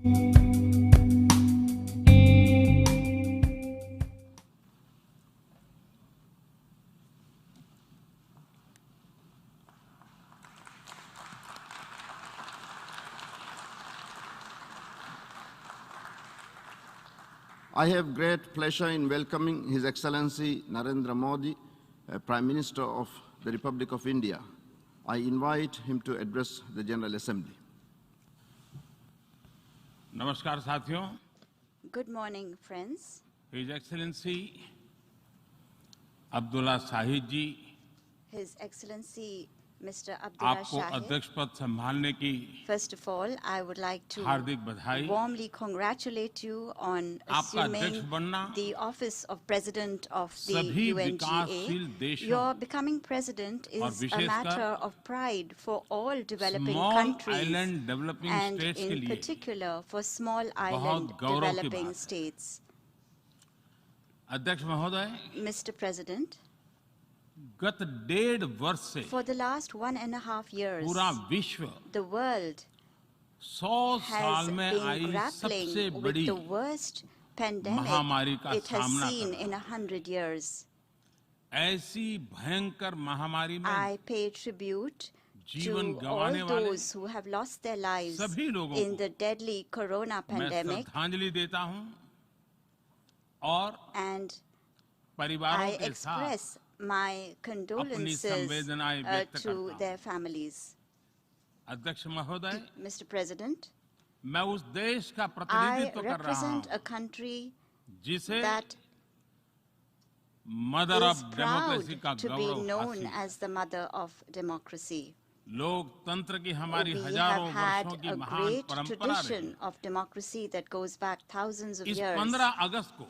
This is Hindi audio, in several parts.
I have great pleasure in welcoming His Excellency Narendra Modi, Prime Minister of the Republic of India. I invite him to address the General Assembly. नमस्कार साथियों. Good morning, friends. His Excellency Abdullah Shahid ji, His Excellency Mr. Abdullah आपको Shahid. अध्यक्ष पद संभालने की First of all, I would like to हार्दिक बधाई. warmly congratulate you on आपका अध्यक्ष assuming बनना the office of President of the सभी UNGA. विकासशील देशों Your becoming president और is a विशेषकर matter of pride for all developing small countries island developing and states के in लिए particular for small island गौरव की developing बात है. states. अध्यक्ष महोदय, Mr. President, गत 1.5 वर्ष से for the last 1.5 years, पूरा विश्व the world 100 has साल में been आई grappling सबसे with बड़ी the worst pandemic महामारी का it has सामना seen कर in 100 years. ऐसी भयंकर महामारी में I pay tribute जीवन to all गंवाने वाले those who have lost their lives सभी लोगों in को the deadly corona मैं pandemic, श्रद्धांजलि देता हूं और and परिवारों I के साथ express my condolences संवेदनाएं व्यक्त to करता their families. अध्यक्ष महोदय, Mr. President, मैं उस देश का I प्रतिनिधित्व कर रहा represent हूं a country जिसे that mother of is proud democracy का to be गौरव known हासिल. as the mother of democracy. लोकतंत्र की हमारी We have हजारों had वर्षों की a महान great परंपरा रही. tradition of democracy that goes back thousands of इस years. 15 अगस्त को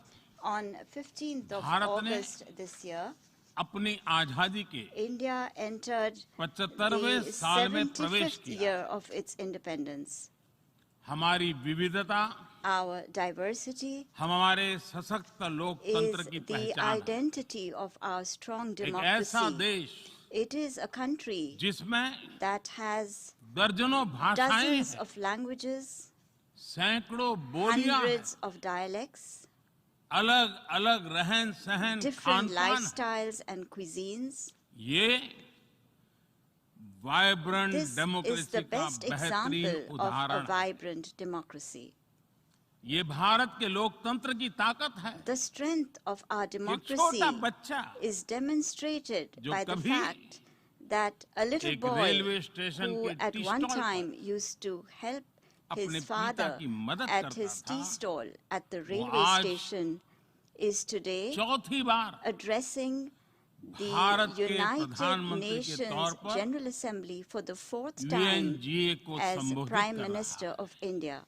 On 15th of भारत ने August this year, अपनी आजादी के India entered 75वें the साल में प्रवेश 75th किया. year of its independence. हमारी विविधता Our diversity हमारे सशक्त is लोकतंत्र की the पहचान है. identity of our strong एक ऐसा democracy. देश It is a country जिसमें that has दर्जनों भाषाएं dozens हैं, of languages, सैकड़ों बोलियां हैं, hundreds of dialects, अलग अलग रहन सहन different खान पान. lifestyles and cuisines. ये vibrant This is democracy the का best बेहतरीन example of a उदाहरण है. vibrant democracy. ये भारत के लोकतंत्र की ताकत है. The strength of our एक democracy छोटा बच्चा is demonstrated जो by the कभी fact that a little एक boy रेलवे स्टेशन who के at टी one स्टॉल पर time used to help अपने his पिता father की मदद at करता his tea था, stall at the railway आज station is today चौथी बार addressing the भारत के United प्रधानमंत्री के Nations तौर पर General Assembly for the fourth time UNGA को as संबोधित Prime कर रहा Minister है. of India.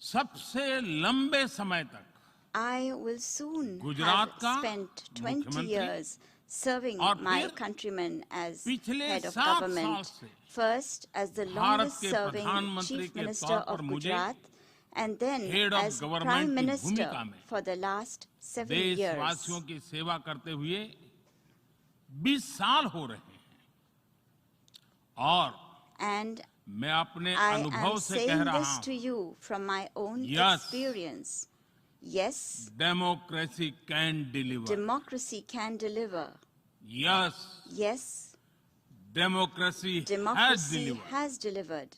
सबसे लंबे समय तक I will soon Gujarat have का spent 20 मुख्यमंत्री years serving और my फिर countrymen as पिछले head of 7 साल government. से First as the Bharat longest के serving प्रधानमंत्री Chief के Minister तौर पर of मुझे Gujarat and then Head of as Government Prime की Minister भूमिका में for the last 7 years. देशवासियों की सेवा करते हुए 20 साल हो रहे हैं और And मैं अपने I अनुभव am से कह saying रहा this to हूं, you from my own Yes. experience. Yes, democracy can deliver. democracy can deliver. Yes, Yes, democracy has democracy deliver. has delivered.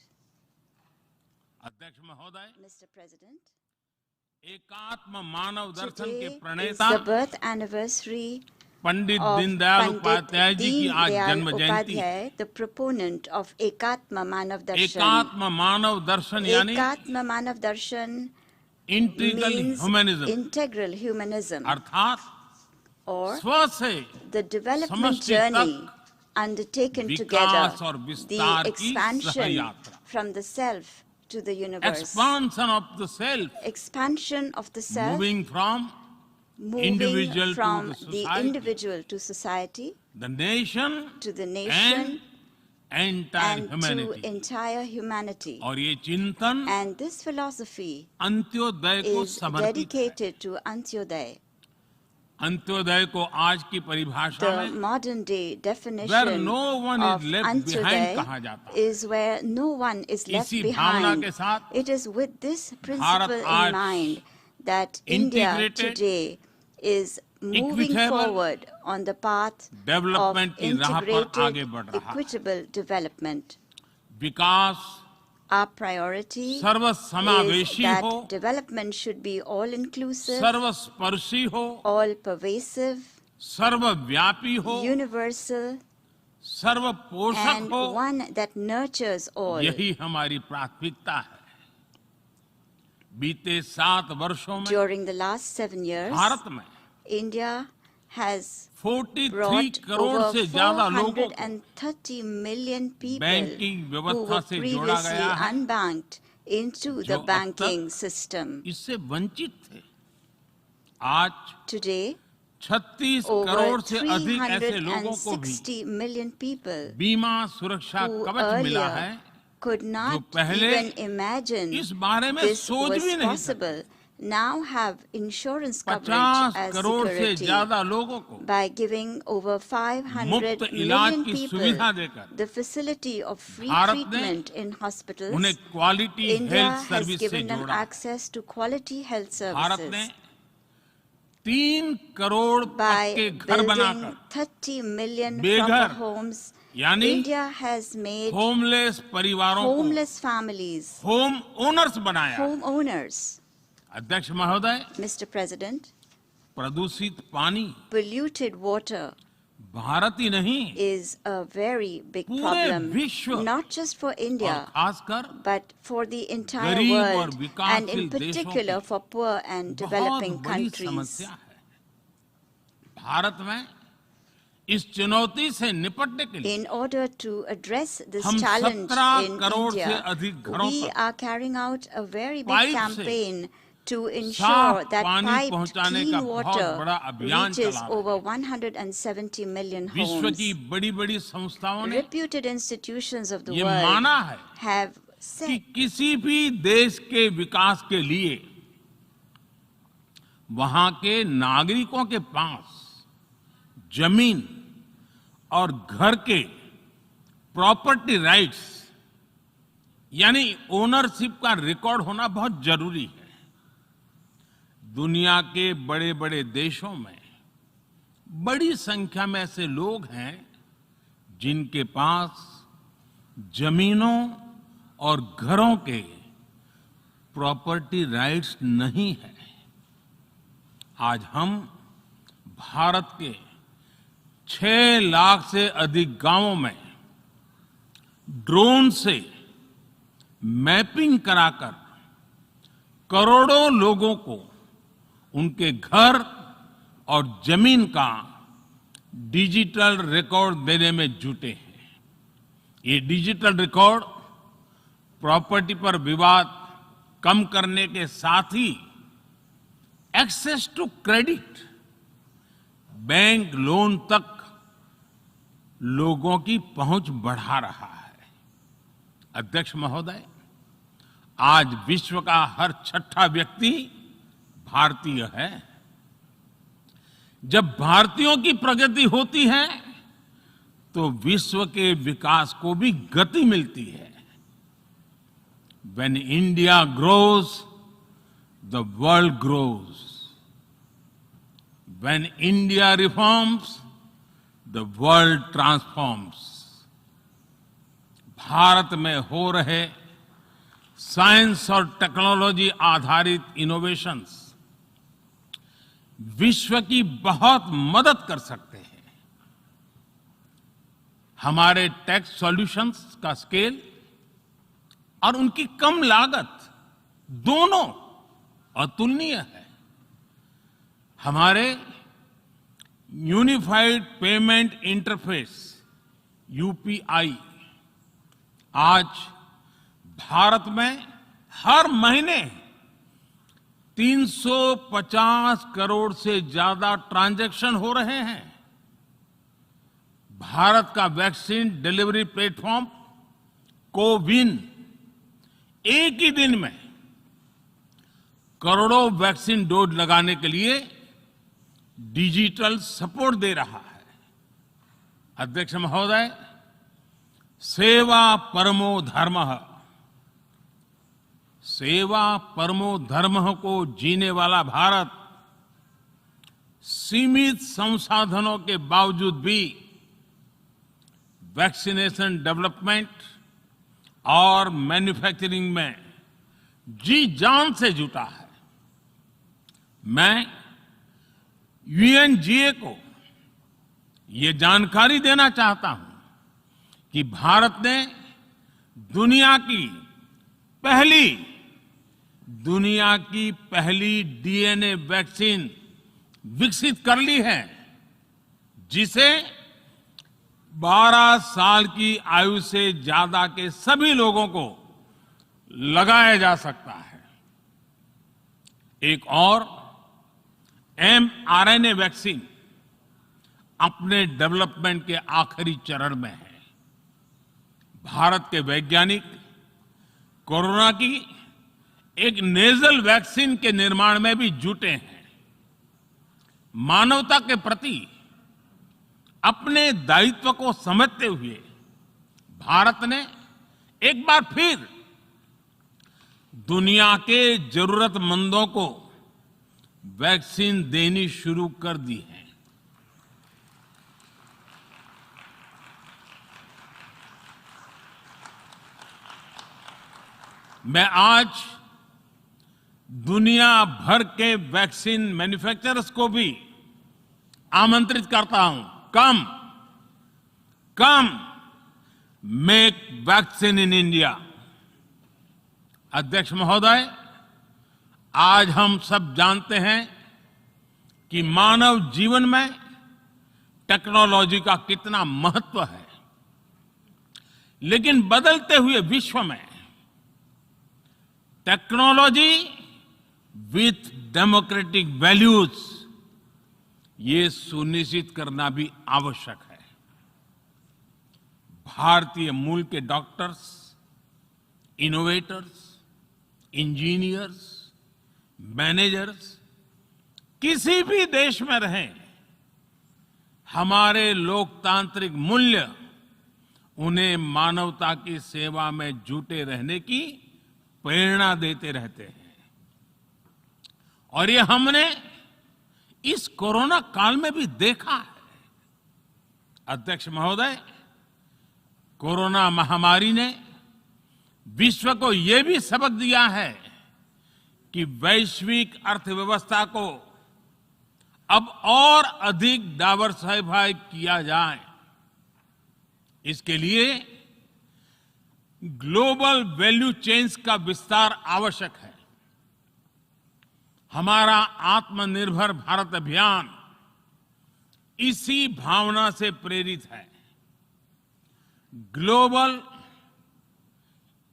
अध्यक्ष महोदय, Mr. President, एकात्म मानव दर्शन के today is प्रणेता the birth anniversary Pandit of Deendayal Pandit Upadhyay ji की Deen आज Dayal जन्म जयंती. Upadhyay, the proponent of Ekatma Manav Darshan. एकात्म मानव दर्शन यानी Ekatma Manav Darshan integral means humanism, integral humanism, अर्थात or स्व से the development समष्टि journey तक undertaken विकास together, और the विस्तार की expansion सहयात्रा. from the self to the universe, expansion of the self, expansion of the self, moving from moving individual to from the the society, individual to society, the nation to the nation, and entire and to humanity. entire humanity. और ये चिंतन And this philosophy अंत्योदय को is समर्पित है. dedicated to Antyodaya. अंत्योदय को आज की परिभाषा The में modern day where definition no one is of left behind कहा Antyodaya जाता है। is where no one is left इसी भावना behind. के साथ It is with this principle आज in mind that India integrated, today is moving equitable forward on the path of development की राह पर आगे बढ़ integrated, रहा है। equitable development. Vikas Our priority is सर्वसमावेशी that हो, development should be all-inclusive, सर्वस्पर्शी हो, all-pervasive, सर्वव्यापी हो, universal, सर्वपोषक and हो। one that nurtures all. यही हमारी प्राथमिकता है। बीते 7 वर्षों में During the last 7 years, Bharat में India has 43 brought crore over से ज्यादा लोगों को 430 million people बैंकिंग who व्यवस्था were से जोड़ा previously गया है, unbanked into जो the अब banking तक system. इससे वंचित थे। आज Today, 36 over करोड़ से अधिक ऐसे लोगों को भी 360 million people बीमा सुरक्षा who कवच मिला है, earlier could not पहले even imagine इस बारे में this सोच was भी नहीं possible, now have insurance coverage 50 as crore से security. ज्यादा लोगों को By giving over 500 मुफ्त इलाज million की people सुविधा देकर the facility of free Bharat ने treatment in hospitals, उन्हें quality India health has service से given them जोड़ा। access to quality health Bharat ने services 3 करोड़ by पक्के घर building बनाकर 30 million बेघर, proper homes. यानी India has made होमलेस परिवारों को homeless families होम ओनर्स बनाया। homeowners. अध्यक्ष महोदय, Mr. President, प्रदूषित पानी polluted water भारत ही नहीं is a very big पूरे problem, विश्व not just for और India, खासकर but for the entire गरीब और world, and in विकासशील देशों particular की for poor and बहुत developing बड़ी countries. समस्या है। भारत में इस चुनौती से निपटने के लिए In order to address this हम challenge 17 in करोड़ से India, अधिक घरों we तक are carrying out a very big pipe से campaign to ensure साफ that पानी piped पहुंचाने का clean बहुत water बड़ा अभियान reaches चला रहे हैं। over 170 million विश्व homes. की बड़ी-बड़ी संस्थाओं ने Reputed institutions of the ये world माना है have कि said किसी भी देश के विकास के लिए वहां के नागरिकों के पास जमीन और घर के प्रॉपर्टी राइट्स यानी ओनरशिप का रिकॉर्ड होना बहुत जरूरी है। दुनिया के बड़े-बड़े देशों में बड़ी संख्या में ऐसे लोग हैं जिनके पास जमीनों और घरों के प्रॉपर्टी राइट्स नहीं है। आज हम भारत के 6 लाख से अधिक गांवों में ड्रोन से मैपिंग कराकर करोड़ों लोगों को उनके घर और जमीन का डिजिटल रिकॉर्ड देने में जुटे हैं। ये डिजिटल रिकॉर्ड प्रॉपर्टी पर विवाद कम करने के साथ ही access to credit, bank loan तक लोगों की पहुंच बढ़ा रहा है। अध्यक्ष महोदय, आज विश्व का हर 6ठा व्यक्ति भारतीय है। जब भारतीयों की प्रगति होती है तो विश्व के विकास को भी गति मिलती है। When India grows, the world grows. When India reforms, the world transforms. Bharat में हो रहे साइंस और टेक्नोलॉजी आधारित इनोवेशंस विश्व की बहुत मदद कर सकते हैं। हमारे टेक सॉल्यूशंस का स्केल और उनकी कम लागत दोनों अतुलनीय है। हमारे यूनिफाइड पेमेंट इंटरफेस यूपीआई आज भारत में हर महीने 350 करोड़ से ज्यादा ट्रांजैक्शन हो रहे हैं। भारत का वैक्सीन डिलीवरी प्लेटफॉर्म कोविन एक ही दिन में करोड़ों वैक्सीन डोज लगाने के लिए डिजिटल सपोर्ट दे रहा है। अध्यक्ष महोदय, सेवा परमो धर्मः, सेवा परमो धर्मः को जीने वाला भारत सीमित संसाधनों के बावजूद भी वैक्सीनेशन डेवलपमेंट और मैन्युफैक्चरिंग में जी जान से जुटा है। मैं यूएनजीए को ये जानकारी देना चाहता हूं कि भारत ने दुनिया की पहली डीएनए वैक्सीन विकसित कर ली है, जिसे 12 साल की आयु से ज्यादा के सभी लोगों को लगाया जा सकता है। एक और mRNA वैक्सीन अपने डेवलपमेंट के आखिरी चरण में है। भारत के वैज्ञानिक कोरोना की एक नेजल वैक्सीन के निर्माण में भी जुटे हैं। मानवता के प्रति अपने दायित्व को समझते हुए भारत ने एक बार फिर दुनिया के जरूरतमंदों को वैक्सीन देनी शुरू कर दी है। मैं आज दुनिया भर के वैक्सीन मैन्युफैक्चरर्स को भी आमंत्रित करता हूं, कम मेक वैक्सीन इन इंडिया। अध्यक्ष महोदय, आज हम सब जानते हैं कि मानव जीवन में टेक्नोलॉजी का कितना महत्व है, लेकिन बदलते हुए विश्व में टेक्नोलॉजी विथ डेमोक्रेटिक वैल्यूज, ये सुनिश्चित करना भी आवश्यक है। भारतीय मूल के डॉक्टर्स, इनोवेटर्स, इंजीनियर्स, मैनेजर्स किसी भी देश में रहें, हमारे लोकतांत्रिक मूल्य उन्हें मानवता की सेवा में जुटे रहने की प्रेरणा देते रहते हैं। और ये हमने इस कोरोना काल में भी देखा है। अध्यक्ष महोदय, कोरोना महामारी ने विश्व को यह भी सबक दिया है कि वैश्विक अर्थव्यवस्था को अब और अधिक डाइवर्सिफाई किया जाए। इसके लिए ग्लोबल वैल्यू चेन्स का विस्तार आवश्यक है। हमारा आत्मनिर्भर भारत अभियान इसी भावना से प्रेरित है। ग्लोबल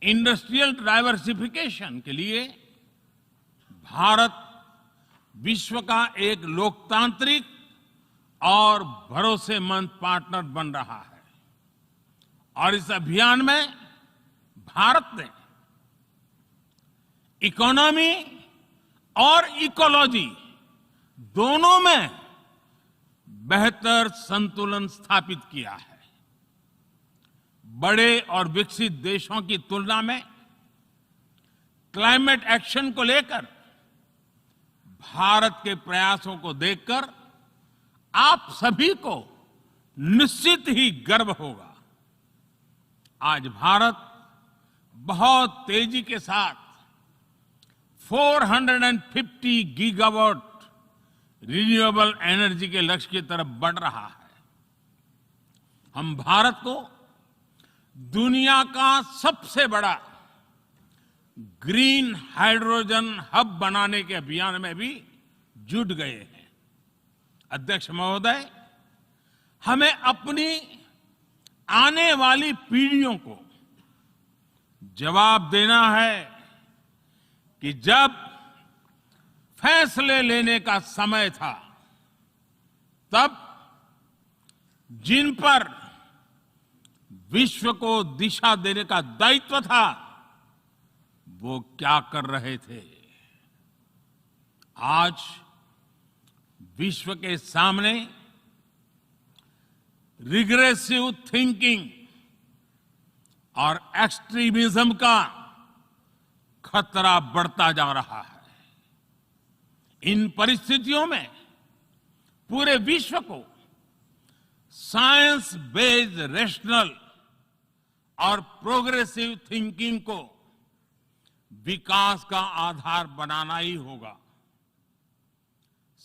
इंडस्ट्रियल डाइवर्सिफिकेशन के लिए भारत विश्व का एक लोकतांत्रिक और भरोसेमंद पार्टनर बन रहा है। और इस अभियान में भारत ने इकोनॉमी और इकोलॉजी दोनों में बेहतर संतुलन स्थापित किया है। बड़े और विकसित देशों की तुलना में क्लाइमेट एक्शन को लेकर भारत के प्रयासों को देखकर आप सभी को निश्चित ही गर्व होगा। आज भारत बहुत तेजी के साथ 450 गीगावाट रिन्यूएबल एनर्जी के लक्ष्य की तरफ बढ़ रहा है। हम भारत को दुनिया का सबसे बड़ा ग्रीन हाइड्रोजन हब बनाने के अभियान में भी जुट गए हैं। अध्यक्ष महोदय, हमें अपनी आने वाली पीढ़ियों को जवाब देना है कि जब फैसले लेने का समय था, तब जिन पर विश्व को दिशा देने का दायित्व था, वो क्या कर रहे थे। आज विश्व के सामने रिग्रेसिव थिंकिंग और एक्सट्रीमिज्म का खतरा बढ़ता जा रहा है। इन परिस्थितियों में पूरे विश्व को साइंस बेस्ड रेशनल और प्रोग्रेसिव थिंकिंग को विकास का आधार बनाना ही होगा।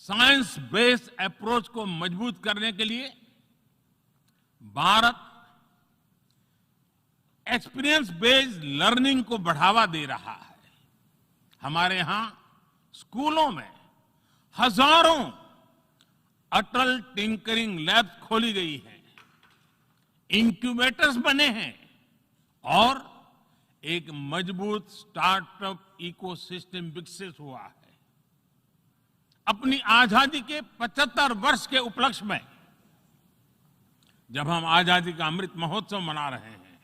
साइंस बेस्ड अप्रोच को मजबूत करने के लिए भारत एक्सपीरियंस बेस्ड लर्निंग को बढ़ावा दे रहा है। हमारे यहां स्कूलों में हजारों अटल टिंकरिंग लैब्स खोली गई हैं, इंक्यूबेटर्स बने हैं और एक मजबूत स्टार्टअप इकोसिस्टम विकसित हुआ है। अपनी आजादी के 75 वर्ष के उपलक्ष्य में जब हम आजादी का अमृत महोत्सव मना रहे हैं,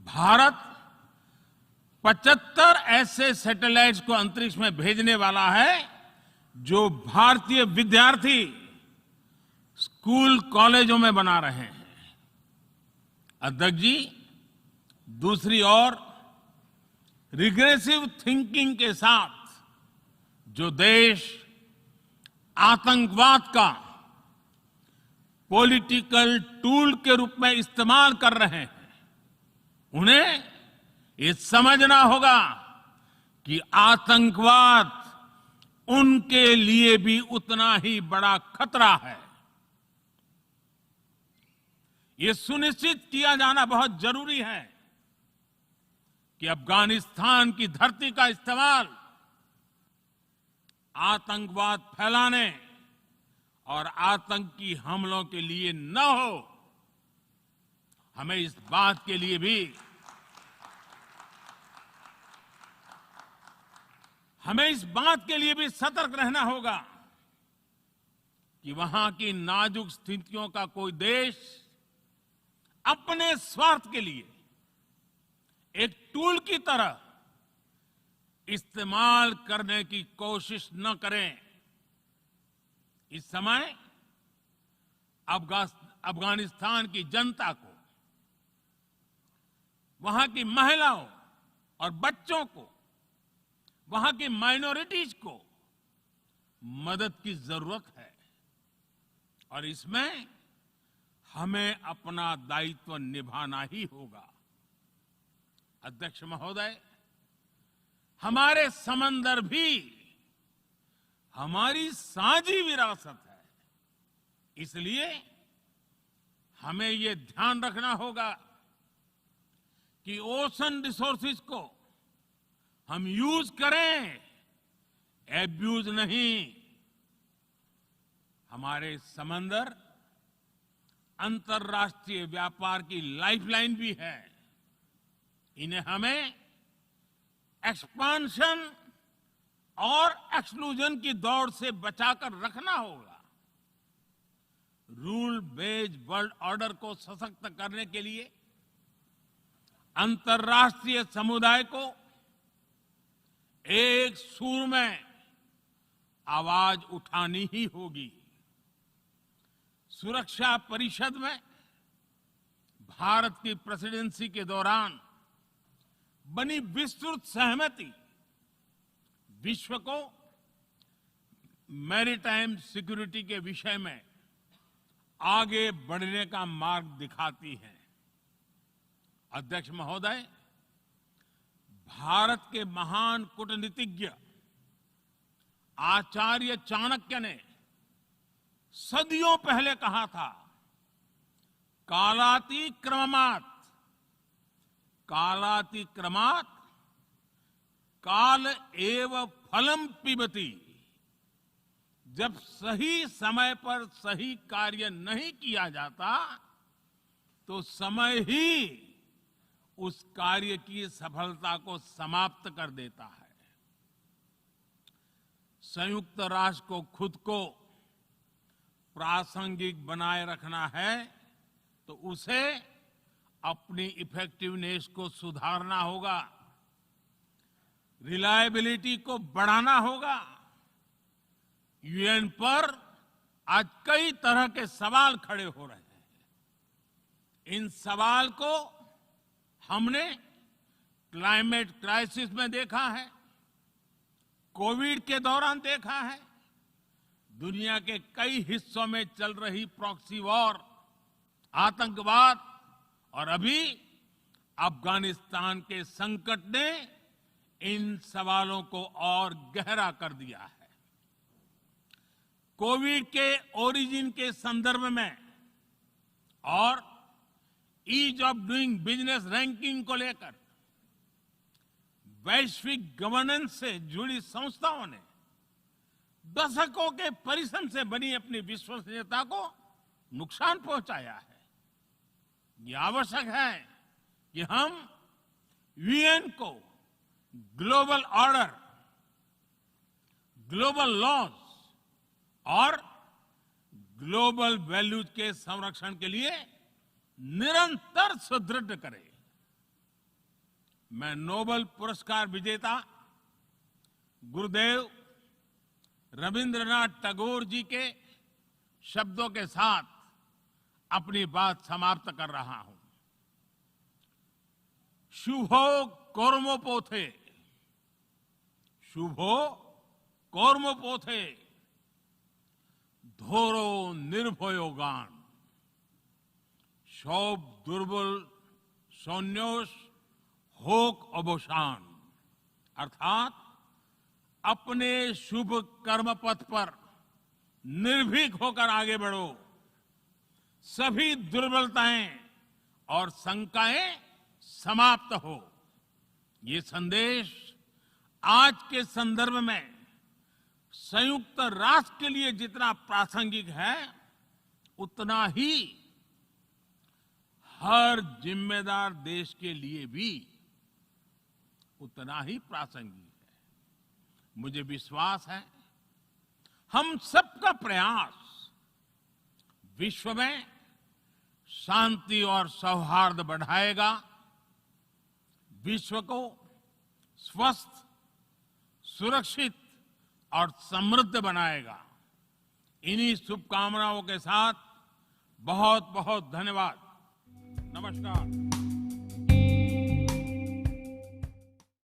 भारत 75 ऐसे सैटेलाइट्स को अंतरिक्ष में भेजने वाला है जो भारतीय विद्यार्थी स्कूल कॉलेजों में बना रहे हैं। अध्यक्ष जी, दूसरी ओर रिग्रेसिव थिंकिंग के साथ जो देश आतंकवाद का पॉलिटिकल टूल के रूप में इस्तेमाल कर रहे हैं, उन्हें ये समझना होगा कि आतंकवाद उनके लिए भी उतना ही बड़ा खतरा है। ये सुनिश्चित किया जाना बहुत जरूरी है कि अफगानिस्तान की धरती का इस्तेमाल आतंकवाद फैलाने और आतंकी हमलों के लिए न हो। हमें इस बात के लिए भी सतर्क रहना होगा कि वहां की नाजुक स्थितियों का कोई देश अपने स्वार्थ के लिए एक टूल की तरह इस्तेमाल करने की कोशिश न करें। इस समय अफगानिस्तान की जनता को, वहां की महिलाओं और बच्चों को, वहां की माइनॉरिटीज को मदद की जरूरत है और इसमें हमें अपना दायित्व निभाना ही होगा। अध्यक्ष महोदय, हमारे समंदर भी हमारी साझी विरासत है, इसलिए हमें ये ध्यान रखना होगा कि ओशन रिसोर्सेज को हम यूज करें, एब्यूज नहीं। हमारे समंदर अंतर्राष्ट्रीय व्यापार की लाइफलाइन भी है। इन्हें हमें एक्सपांशन और एक्सक्लूजन की दौड़ से बचाकर रखना होगा। रूल बेस्ड वर्ल्ड ऑर्डर को सशक्त करने के लिए अंतर्राष्ट्रीय समुदाय को एक सुर में आवाज उठानी ही होगी। सुरक्षा परिषद में भारत की प्रेसिडेंसी के दौरान बनी विस्तृत सहमति विश्व को मैरीटाइम सिक्योरिटी के विषय में आगे बढ़ने का मार्ग दिखाती है। अध्यक्ष महोदय, भारत के महान कूटनीतिज्ञ आचार्य चाणक्य ने सदियों पहले कहा था, कालातिक्रमात् काल एव फलम पिबति। जब सही समय पर सही कार्य नहीं किया जाता तो समय ही उस कार्य की सफलता को समाप्त कर देता है। संयुक्त राष्ट्र को खुद को प्रासंगिक बनाए रखना है तो उसे अपनी इफेक्टिवनेस को सुधारना होगा, रिलायबिलिटी को बढ़ाना होगा, यूएन पर आज कई तरह के सवाल खड़े हो रहे हैं। इन सवाल को हमने क्लाइमेट क्राइसिस में देखा है, कोविड के दौरान देखा है, दुनिया के कई हिस्सों में चल रही प्रॉक्सी वॉर, आतंकवाद और अभी अफगानिस्तान के संकट ने इन सवालों को और गहरा कर दिया है। कोविड के ओरिजिन के संदर्भ में और ease of doing business ranking को लेकर वैश्विक गवर्नेंस से जुड़ी संस्थाओं ने दशकों के परिश्रम से बनी अपनी विश्वसनीयता को नुकसान पहुंचाया है। ये आवश्यक है कि हम यूएन को ग्लोबल ऑर्डर, ग्लोबल लॉज और ग्लोबल वैल्यूज के संरक्षण के लिए निरंतर सुदृढ़ करें। मैं नोबेल पुरस्कार विजेता गुरुदेव रविंद्रनाथ टैगोर जी के शब्दों के साथ अपनी बात समाप्त कर रहा हूं। शुभो कर्मोपोथे, शुभो कर्मोपोथे, धोरो निर्भयोगान, सौब दुर्बल सौन्योष होक अवसान। अर्थात अपने शुभ कर्म पथ पर निर्भीक होकर आगे बढ़ो, सभी दुर्बलताएं और शंकाएं समाप्त हो। ये संदेश आज के संदर्भ में संयुक्त राष्ट्र के लिए जितना प्रासंगिक है, उतना ही हर जिम्मेदार देश के लिए भी उतना ही प्रासंगिक है। मुझे विश्वास है हम सबका प्रयास विश्व में शांति और सौहार्द बढ़ाएगा, विश्व को स्वस्थ, सुरक्षित और समृद्ध बनाएगा। इन्हीं शुभकामनाओं के साथ बहुत बहुत धन्यवाद। नमस्कार।